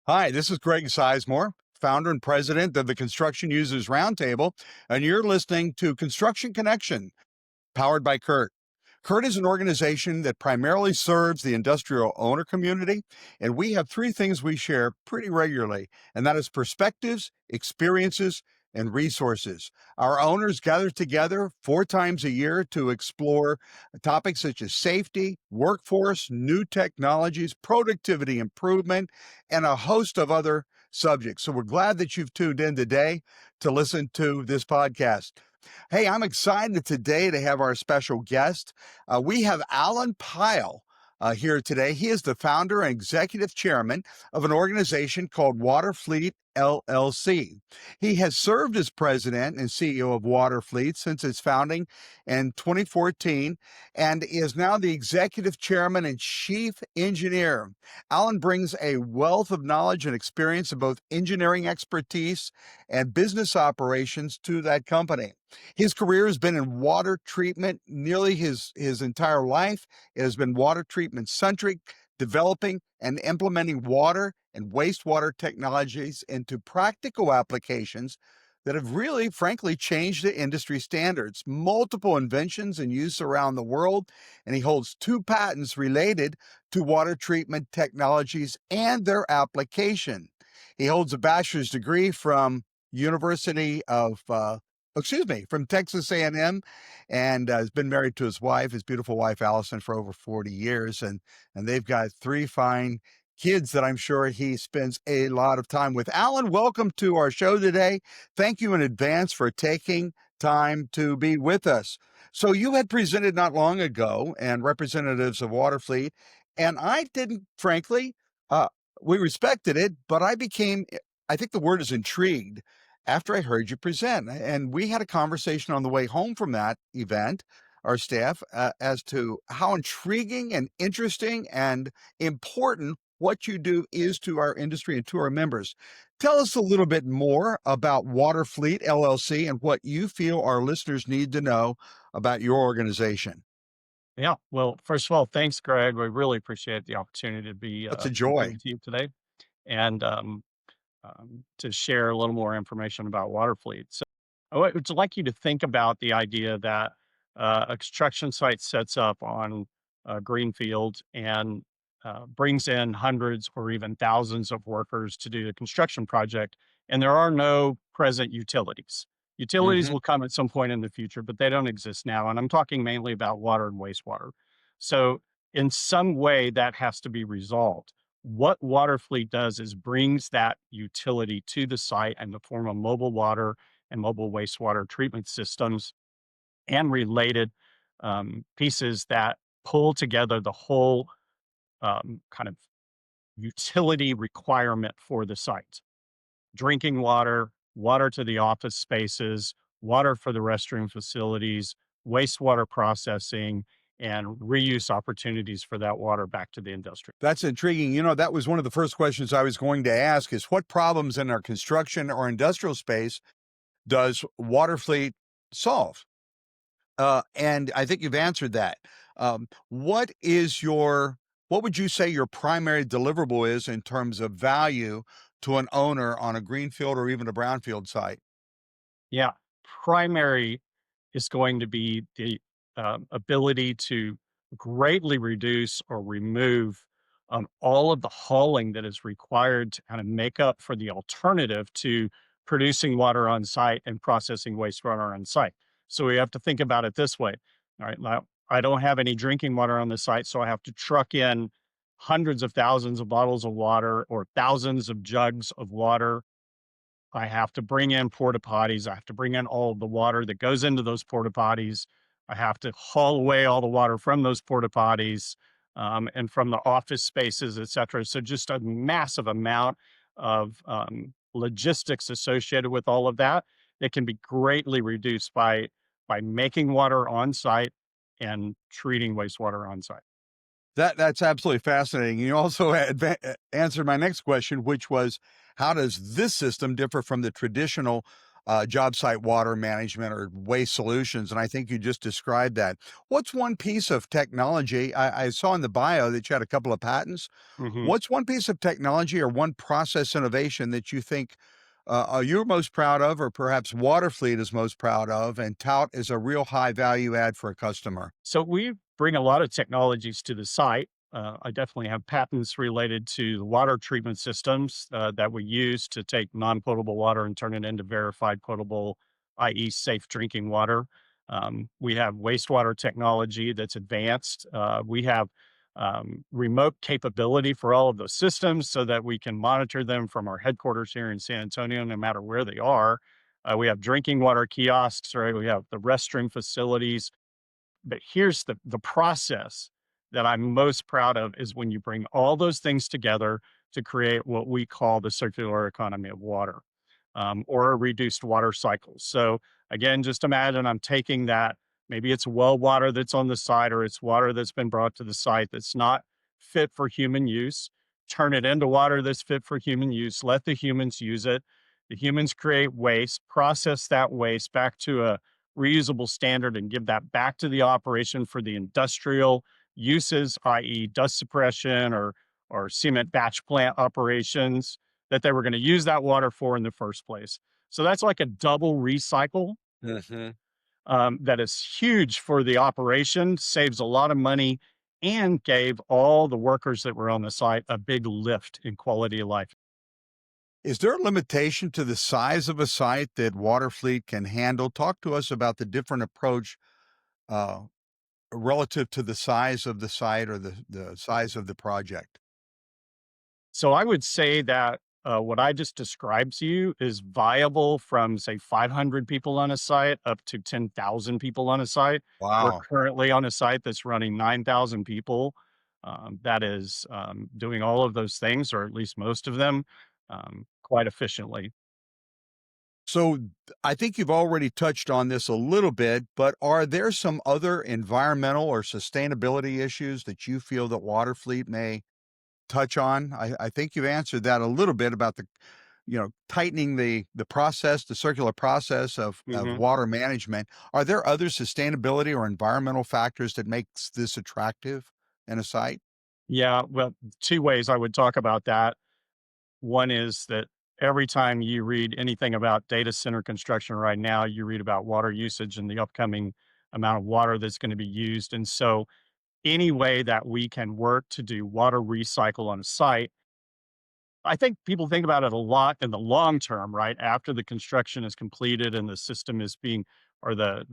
Hi, this is Greg Sizemore, founder and president of the Construction Users Roundtable, and you're listening to Construction Connection, powered by CURT. CURT is an organization that primarily serves the industrial owner community, and we have three things we share pretty regularly, and that is perspectives, experiences, and resources. Our owners gather together 4 times a year to explore topics such as safety, workforce, new technologies, productivity improvement, and a host of other subjects. So we're glad that you've tuned in today to listen to this podcast. Hey, I'm excited today to have our special guest. We have Alan Pyle here today. He is the founder and executive chairman of an organization called Waterfleet LLC. He has served as president and CEO of Waterfleet since its founding in 2014 and is now the executive chairman and chief engineer. Alan brings a wealth of knowledge and experience in both engineering expertise and business operations to that company. His career has been in water treatment nearly his entire life. It has been water treatment centric, developing and implementing water and wastewater technologies into practical applications that have really, frankly, changed the industry standards. Multiple inventions in use around the world, and he holds 2 patents related to water treatment technologies and their application. He holds a bachelor's degree from University of from Texas A&M, and has been married to his wife, his beautiful wife, Allison, for over 40 years. And they've got 3 fine kids that I'm sure he spends a lot of time with. Alan, welcome to our show today. Thank you in advance for taking time to be with us. So you had presented not long ago and representatives of Waterfleet, and I didn't, frankly, we respected it, but I think the word is intrigued after I heard you present. And we had a conversation on the way home from that event, our staff, as to how intriguing and interesting and important what you do is to our industry and to our members. Tell us a little bit more about Waterfleet LLC and what you feel our listeners need to know about your organization. Yeah. Well, first of all, thanks, Greg. We really appreciate the opportunity to be It's a here joy. with you today and to share a little more information about Waterfleet. So, I would like you to think about the idea that a construction site sets up on a greenfield and brings in hundreds or even thousands of workers to do the construction project, and there are no present utilities. Utilities Hmm. will come at some point in the future, but they don't exist now. And I'm talking mainly about water and wastewater. So, in some way, that has to be resolved. What Waterfleet does is brings that utility to the site in the form of mobile water and mobile wastewater treatment systems and related pieces that pull together the whole kind of utility requirement for the site: drinking water, water to the office spaces, water for the restroom facilities, wastewater processing, and reuse opportunities for that water back to the industry. That's intriguing. That was one of the first questions I was going to ask is what problems in our construction or industrial space does Waterfleet solve? And I think you've answered that. What would you say your primary deliverable is in terms of value to an owner on a greenfield or even a brownfield site? Yeah, primary is going to be the ability to greatly reduce or remove all of the hauling that is required to kind of make up for the alternative to producing water on site and processing wastewater on site. So we have to think about it this way. All right, now I don't have any drinking water on the site, so I have to truck in hundreds of thousands of bottles of water or thousands of jugs of water. I have to bring in porta potties. I have to bring in all of the water that goes into those porta potties. I have to haul away all the water from those porta potties and from the office spaces, et cetera. So just a massive amount of logistics associated with all of that. It can be greatly reduced by making water on site and treating wastewater on site. That's absolutely fascinating. You also answered my next question, which was how does this system differ from the traditional job site water management or waste solutions. And I think you just described that. What's one piece of technology? I saw in the bio that you had a couple of patents. Mhm. What's one piece of technology or one process innovation that you think you're most proud of, or perhaps Waterfleet is most proud of, and tout is a real high value add for a customer? So we bring a lot of technologies to the site. I definitely have patents related to the water treatment systems that we use to take non-potable water and turn it into verified potable, i.e., safe drinking water. We have wastewater technology that's advanced. We have remote capability for all of those systems so that we can monitor them from our headquarters here in San Antonio, no matter where they are. We have drinking water kiosks, right? We have the restroom facilities, but here's the process that I'm most proud of is when you bring all those things together to create what we call the circular economy of water, or a reduced water cycle. So again, just imagine I'm taking that, maybe it's well water that's on the site, or it's water that's been brought to the site that's not fit for human use, turn it into water that's fit for human use, let the humans use it. The humans create waste, process that waste back to a reusable standard and give that back to the operation for the industrial uses, i.e., dust suppression or cement batch plant operations that they were going to use that water for in the first place. So that's like a double recycle Mhm. that is huge for the operation, saves a lot of money, and gave all the workers that were on the site a big lift in quality of life. Is there a limitation to the size of a site that Waterfleet can handle? Talk to us about the different approach uh, relative to the size of the site or the size of the project. So I would say that what I just described to you is viable from, say, 500 people on a site up to 10,000 people on a site. We're Wow. currently on a site that's running 9,000 people, that is doing all of those things, or at least most of them, quite efficiently. So I think you've already touched on this a little bit, but are there some other environmental or sustainability issues that you feel that Waterfleet may touch on? I think you've answered that a little bit about tightening the process, the circular process of hmm water management. Are there other sustainability or environmental factors that makes this attractive in a site? Yeah, well, two ways I would talk about that. One is that every time you read anything about data center construction right now, you read about water usage and the upcoming amount of water that's going to be used. And so, any way that we can work to do water recycle on a site, I think people think about it a lot in the long term, right? After the construction is completed and the system is being, or the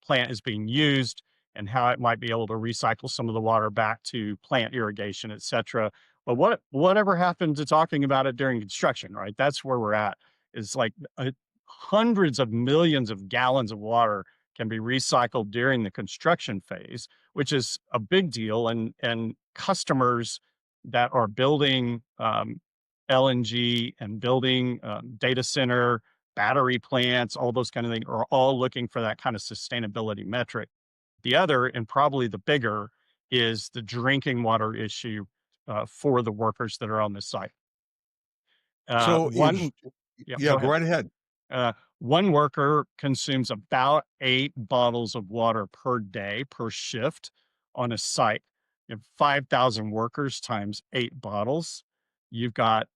plant is being used, and how it might be able to recycle some of the water back to plant irrigation, et cetera. But whatever happened to talking about it during construction, right? That's where we're at. Is like hundreds of millions of gallons of water can be recycled during the construction phase, which is a big deal. And customers that are building LNG and building data center, battery plants, all those kind of things are all looking for that kind of sustainability metric. The other, and probably the bigger, is the drinking water issue for the workers that are on the site. So One, yeah, yeah, go go ahead. right ahead. One worker consumes about 8 bottles of water per day per shift on a site. You have 5,000 workers times 8 bottles. You've got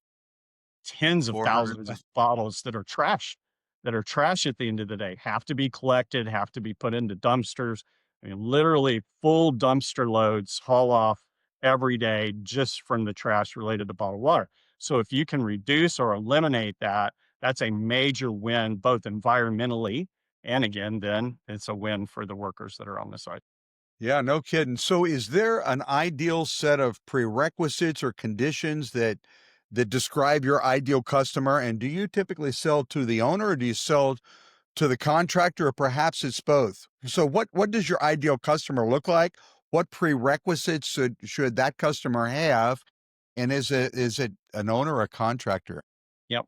tens of 400. thousands of bottles that are trash at the end of the day, have to be collected, have to be put into dumpsters. I mean, literally full dumpster loads haul off every day just from the trash related to bottled water. So if you can reduce or eliminate that, that's a major win, both environmentally and again, then it's a win for the workers that are on the site. Yeah, no kidding. So is there an ideal set of prerequisites or conditions that describe your ideal customer? And do you typically sell to the owner or do you sell to the contractor or perhaps it's both? So what does your ideal customer look like? What prerequisites should that customer have? And is it an owner or a contractor? Yep.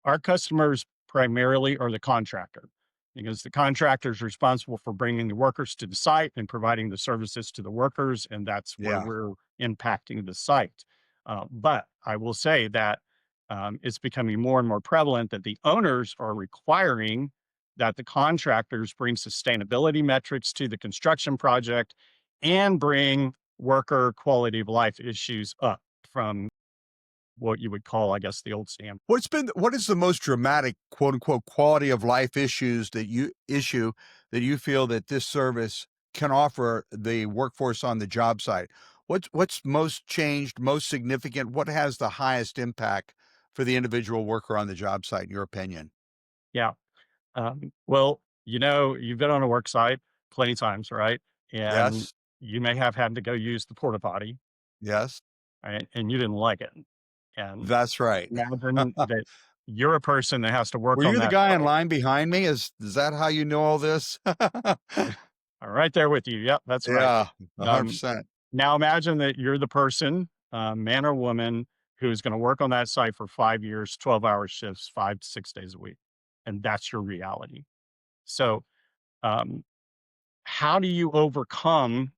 Our customers primarily are the contractor, because the contractor is responsible for bringing the workers to the site and providing the services to the workers, and that's where Yeah. we're impacting the site. But I will say that it's becoming more and more prevalent that the owners are requiring that the contractors bring sustainability metrics to the construction project and bring worker quality of life issues up from what you would call, I guess, the old standard. What is the most dramatic quote unquote quality of life issue that you feel that this service can offer the workforce on the job site? What's most changed, most significant? What has the highest impact for the individual worker on the job site, in your opinion? Yeah. Well, you've been on a work site plenty of times, right? And Yes, you may have had to go use the porta potty, yes, right? And you didn't like it. And that's right. imagine that you're a person that has to Were work on you the that guy in site. line behind me? Is that how you know all this? I'm right there with you. Yep, that's right. Yeah, Um, 100%. Now imagine that you're the person, man or woman, who is going to work on that site for 5 years, 12-hour shifts, 5 to 6 days a week. And that's your reality. So, um, how do you overcome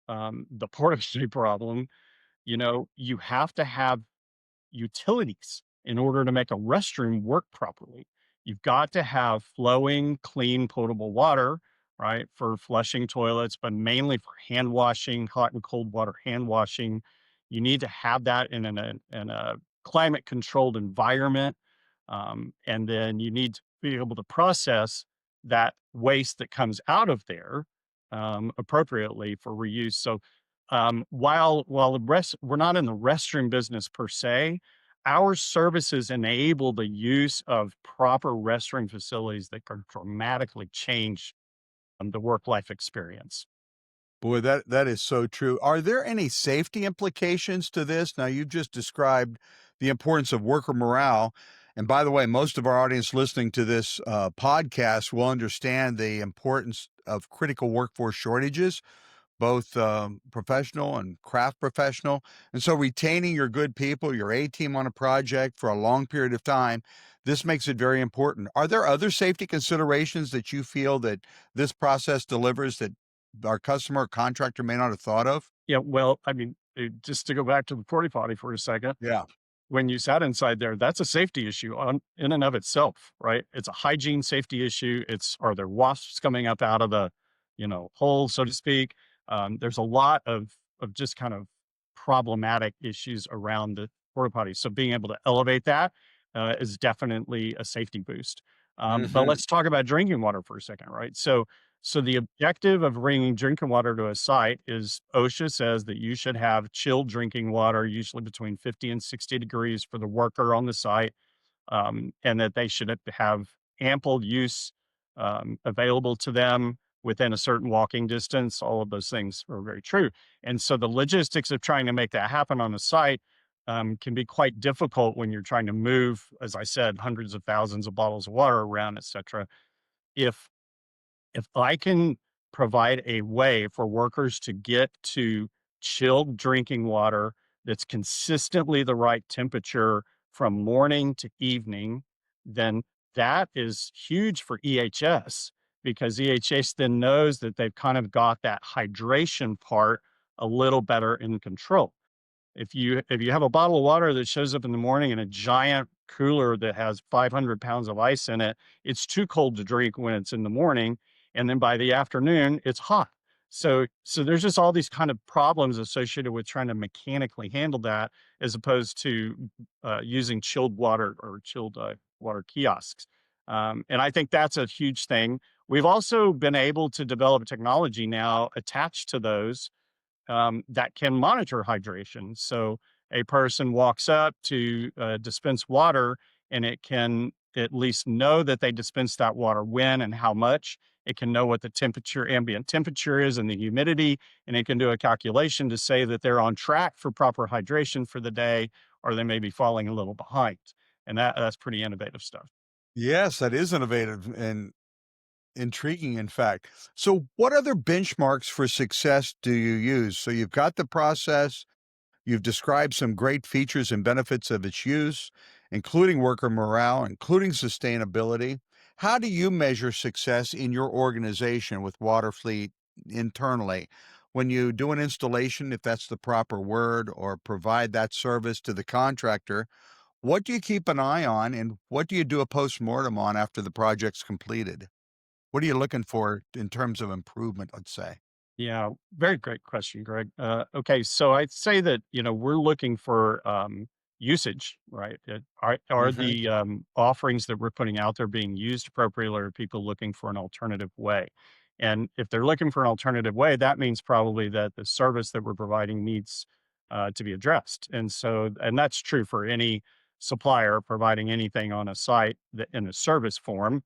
the portability problem? You have to have utilities in order to make a restroom work properly. You've got to have flowing, clean, potable water, right, for flushing toilets, but mainly for hand washing, hot and cold water hand washing. You need to have that in a climate controlled environment. And then you need to be able to process that waste that comes out of there appropriately for reuse. So while we're not in the restroom business per se, our services enable the use of proper restroom facilities that can dramatically change the work life experience. Boy, that is so true. Are there any safety implications to this? Now, you've just described the importance of worker morale. And by the way, most of our audience listening to this podcast will understand the importance of critical workforce shortages, both professional and craft professional. And so, retaining your good people, your A team on a project for a long period of time, this makes it very important. Are there other safety considerations that you feel that this process delivers that our customer or contractor may not have thought of? Yeah, well, I mean, just to go back to the porta potty for a second, Yeah. when you sat inside there, that's a safety issue in and of itself, right? It's a hygiene safety issue. It's are there wasps coming up out of the, hole, so to speak? There's a lot of just kind of problematic issues around the porta potty. So being able to elevate that is definitely a safety boost. But Hmm. let's talk about drinking water for a second, right? So the objective of bringing drinking water to a site is OSHA says that you should have chilled drinking water, usually between 50 and 60 degrees for the worker on the site, and that they should have ample use available to them within a certain walking distance. All of those things are very true. And so the logistics of trying to make that happen on the site can be quite difficult when you're trying to move, as I said, hundreds of thousands of bottles of water around, et cetera. If if I can provide a way for workers to get to chilled drinking water that's consistently the right temperature from morning to evening, then that is huge for EHS because EHS then knows that they've kind of got that hydration part a little better in control. If you have a bottle of water that shows up in the morning in a giant cooler that has 500 pounds of ice in it, it's too cold to drink when it's in the morning, and then by the afternoon, it's hot. So there's just all these kind of problems associated with trying to mechanically handle that, as opposed to using chilled water or chilled water kiosks. And I think that's a huge thing. We've also been able to develop technology now attached to those that can monitor hydration. So a person walks up to dispense water, and it can at least know that they dispense that water when and how much. It can know what the temperature, ambient temperature is, and the humidity, and it can do a calculation to say that they're on track for proper hydration for the day, or they may be falling a little behind. And that's pretty innovative stuff. Yes, that is innovative and intriguing, in fact. So, what other benchmarks for success do you use? So, you've got the process, you've described some great features and benefits of its use, including worker morale, including sustainability. How do you measure success in your organization with Waterfleet internally? When you do an installation, if that's the proper word, or provide that service to the contractor, What do you keep an eye on, and what do you do a postmortem on after the project's completed? What are you looking for in terms of improvement, let's say? Yeah, very great question, Greg. Okay, so I'd say that we're looking for usage, right? Are Mhm. the offerings that we're putting out there being used appropriately, or are people looking for an alternative way? And if they're looking for an alternative way, that means probably that the service that we're providing needs to be addressed. And that's true for any supplier providing anything on a site that, in a service form.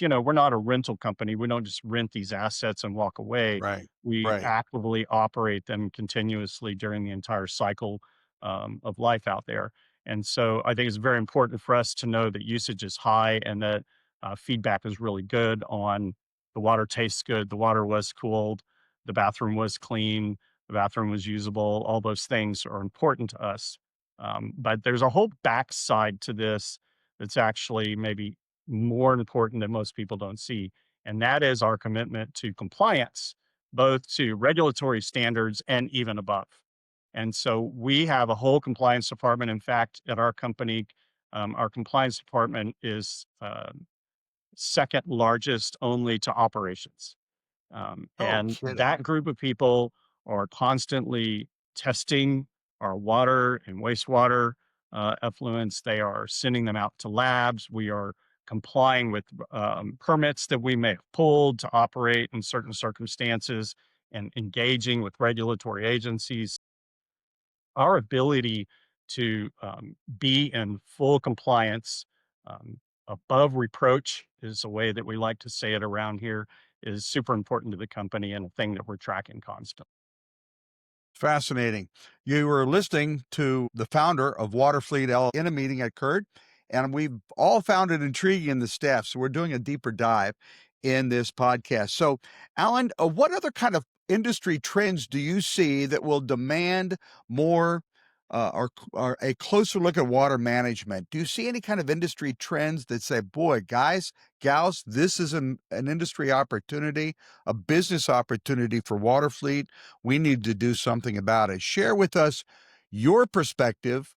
We're not a rental company. We don't just rent these assets and walk away. Right. We Right. actively operate them continuously during the entire cycle of life out there. And so I think it's very important for us to know that usage is high and that feedback is really good on the water tastes good, the water was cooled, the bathroom was clean, the bathroom was usable. All those things are important to us. But there's a whole backside to this that's actually maybe more important that most people don't see. And that is our commitment to compliance, both to regulatory standards and even above. And so we have a whole compliance department. In fact, at our company, our compliance department is second largest only to operations. Oh, And kidding. that group of people are constantly testing our water and wastewater effluents. They are sending them out to labs. We are complying with permits that we may have pulled to operate in certain circumstances and engaging with regulatory agencies. Our ability to be in full compliance, above reproach is a way that we like to say it around here, is super important to the company and a thing that we're tracking constantly. Fascinating. You were listening to the founder of Waterfleet LLC in a meeting at CURT, and we've all found it intriguing in the staff. So we're doing a deeper dive in this podcast. So, Alan, what other kind of industry trends do you see that will demand more or a closer look at water management? Do you see any kind of industry trends that say, boy, guys, gals, this is an industry opportunity, a business opportunity for Waterfleet? We need to do something about it. Share with us your perspective,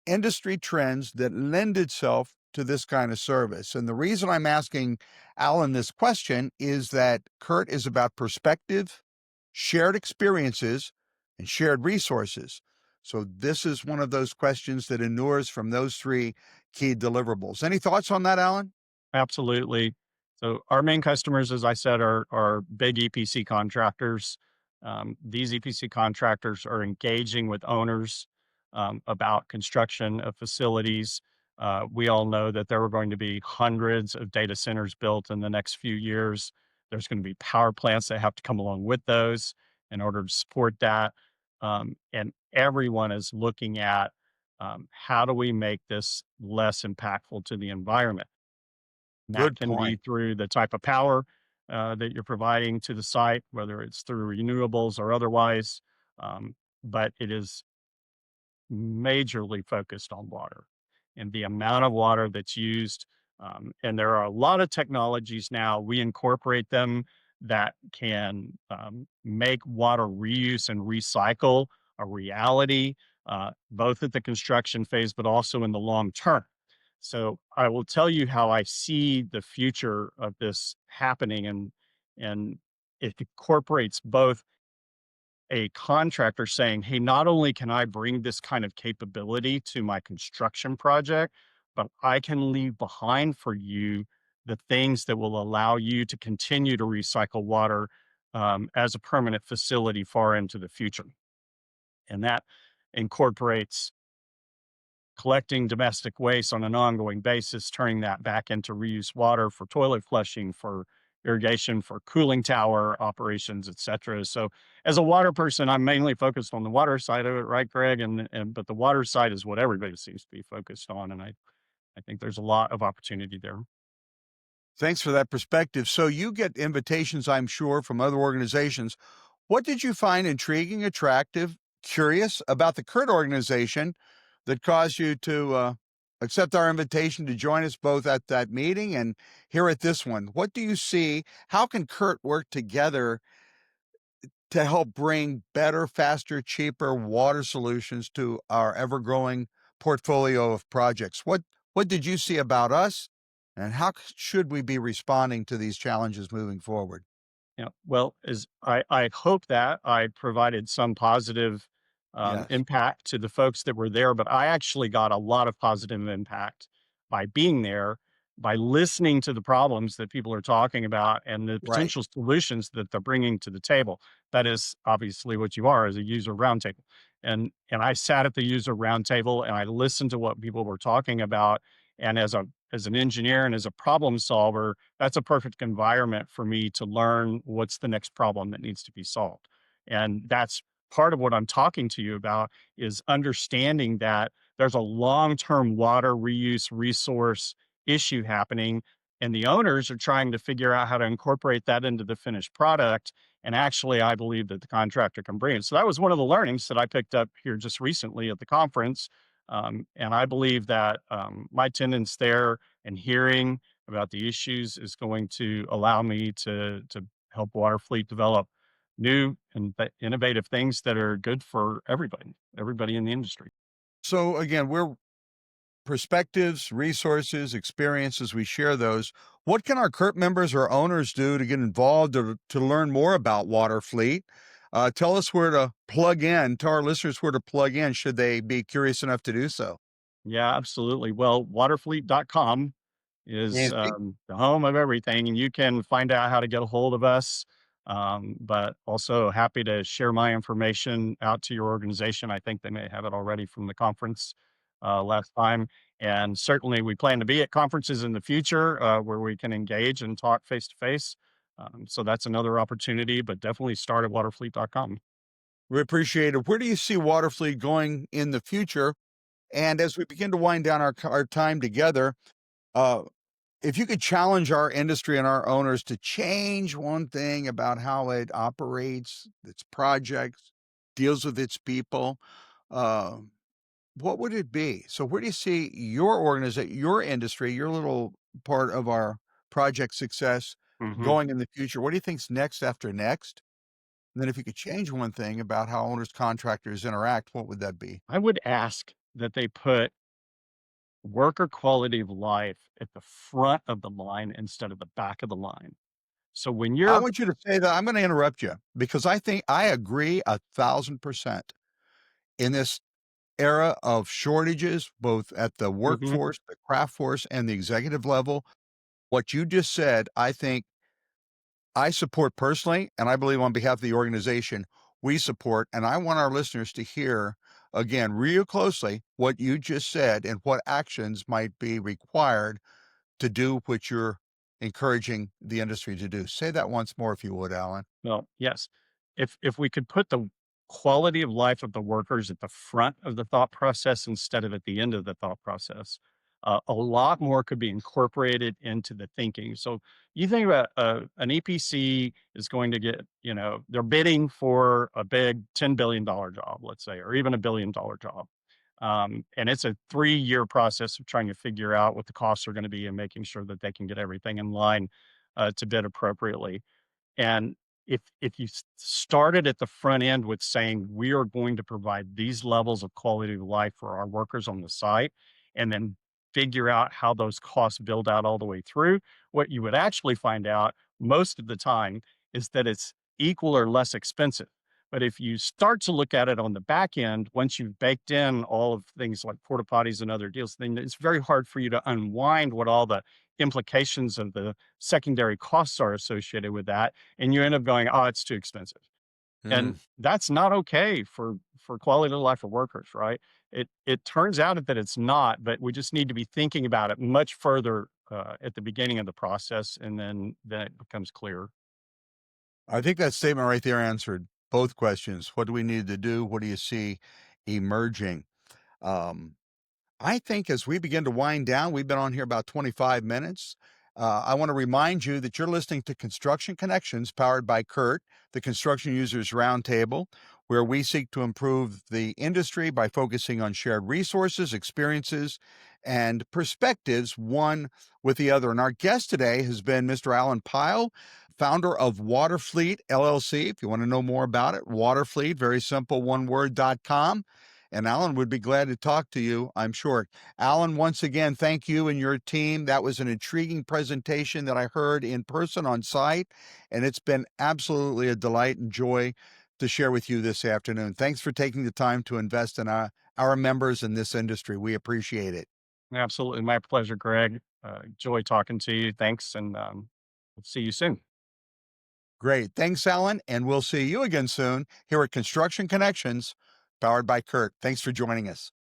industry trends that lend itself to this kind of service. And the reason I'm asking Alan this question is that CURT is about perspective, shared experiences, and shared resources. So this is one of those questions that inures from those three key deliverables. Any thoughts on that, Alan? Absolutely. So our main customers, as I said, are big EPC contractors. These EPC contractors are engaging with owners about construction of facilities. We all know that there are going to be hundreds of data centers built in the next few years. There's going to be power plants that have to come along with those in order to support that. And everyone is looking at how do we make this less impactful to the environment. That Good can be point. through the type of power that you're providing to the site, whether it's through renewables or otherwise. But it is majorly focused on water and the amount of water that's used. And there are a lot of technologies now, we incorporate them that can make water reuse and recycle a reality, both at the construction phase, but also in the long term. So I will tell you how I see the future of this happening, and it incorporates both a contractor saying, "Hey, not only can I bring this kind of capability to my construction project, but I can leave behind for you the things that will allow you to continue to recycle water as a permanent facility far into the future." And that incorporates collecting domestic waste on an ongoing basis, turning that back into reuse water for toilet flushing, for irrigation, for cooling tower operations, et cetera. So as a water person, I'm mainly focused on the water side of it, right, Greg? And but the water side is what everybody seems to be focused on. And I think there's a lot of opportunity there. Thanks for that perspective. So you get invitations, I'm sure, from other organizations. What did you find intriguing, attractive, curious about the CURT organization that caused you to accept our invitation to join us both at that meeting and here at this one? What do you see? How can CURT work together to help bring better, faster, cheaper water solutions to our ever growing portfolio of projects. What did you see about us, and how should we be responding to these challenges moving forward? Yeah. Well, as I hope that I provided some positive Yes. impact to the folks that were there, but I actually got a lot of positive impact by being there, by listening to the problems that people are talking about and the Right. potential solutions that they're bringing to the table. That is obviously what you are as a user roundtable. And I sat at the user roundtable and I listened to what people were talking about. And as an engineer and as a problem solver, that's a perfect environment for me to learn what's the next problem that needs to be solved. And that's part of what I'm talking to you about is understanding that there's a long-term water reuse resource issue happening and the owners are trying to figure out how to incorporate that into the finished product. And actually, I believe that the contractor can bring it. So that was one of the learnings that I picked up here just recently at the conference. And I believe that my attendance there and hearing about the issues is going to allow me to help Waterfleet develop new and innovative things that are good for everybody in the industry. So again, we're perspectives, resources, experiences, we share those. What can our CURT members or owners do to get involved or to learn more about Waterfleet? Tell us where to plug in, tell our listeners where to plug in should they be curious enough to do so. Yeah, absolutely. Well, waterfleet.com is Fancy. the home of everything, and you can find out how to get a hold of us. But also happy to share my information out to your organization. I think they may have it already from the conference last time. And certainly, we plan to be at conferences in the future where we can engage and talk face to face. So that's another opportunity, but definitely start at waterfleet.com. We appreciate it. Where do you see Waterfleet going in the future? And as we begin to wind down our time together, uh, if you could challenge our industry and our owners to change one thing about how it operates, its projects, deals with its people, uh, what would it be? So, where do you see your organization, your industry, your little part of our project success Hmm. going in the future? What do you think's next after next? And then, if you could change one thing about how owners contractors interact, what would that be? I would ask that they put worker quality of life at the front of the line instead of the back of the line. So when I you're want you to say that. I'm going to interrupt you because I think I agree 1,000% in this era of shortages, both at the Mhm. workforce, the craft force, and the executive level. What you just said, I think I support personally, and I believe on behalf of the organization, we support. And I want our listeners to hear again, real closely, what you just said and what actions might be required to do what you're encouraging the industry to do. Say that once more, if you would, Alan. Well, yes. If we could put the quality of life of the workers at the front of the thought process instead of at the end of the thought process, a lot more could be incorporated into the thinking. So you think about an EPC is going to get, they're bidding for a big $10 billion job, let's say, or even $1 billion job. And it's a 3-year process of trying to figure out what the costs are going to be and making sure that they can get everything in line to bid appropriately. And if you started at the front end with saying, "We are going to provide these levels of quality of life for our workers on the site," and then figure out how those costs build out all the way through, what you would actually find out most of the time is that it's equal or less expensive. But if you start to look at it on the back end, once you've baked in all of things like porta potties and other deals, then it's very hard for you to unwind what all the implications of the secondary costs are associated with that, and you end up going, "Oh, it's too expensive." Mm. And that's not okay for quality of life for workers, right? It turns out that it's not, but we just need to be thinking about it much further at the beginning of the process, and then it becomes clearer. I think that statement right there answered both questions. What do we need to do? What do you see emerging? Um, I think as we begin to wind down, we've been on here about 25 minutes. I want to remind you that you're listening to Construction Connections powered by CURT, the Construction Users Roundtable, where we seek to improve the industry by focusing on shared resources, experiences, and perspectives, one with the other. And our guest today has been Mr. Alan Pyle, founder of Waterfleet LLC. If you want to know more about it, Waterfleet, very simple, one word.com. And Alan would be glad to talk to you, I'm sure. Alan, once again, thank you and your team. That was an intriguing presentation that I heard in person on site, and it's been absolutely a delight and joy to share with you this afternoon. Thanks for taking the time to invest in our members in this industry. We appreciate it. Absolutely. My pleasure, Greg. Enjoy talking to you. Thanks. And we'll see you soon. Great. Thanks, Alan. And we'll see you again soon here at Construction Connections, powered by CURT. Thanks for joining us.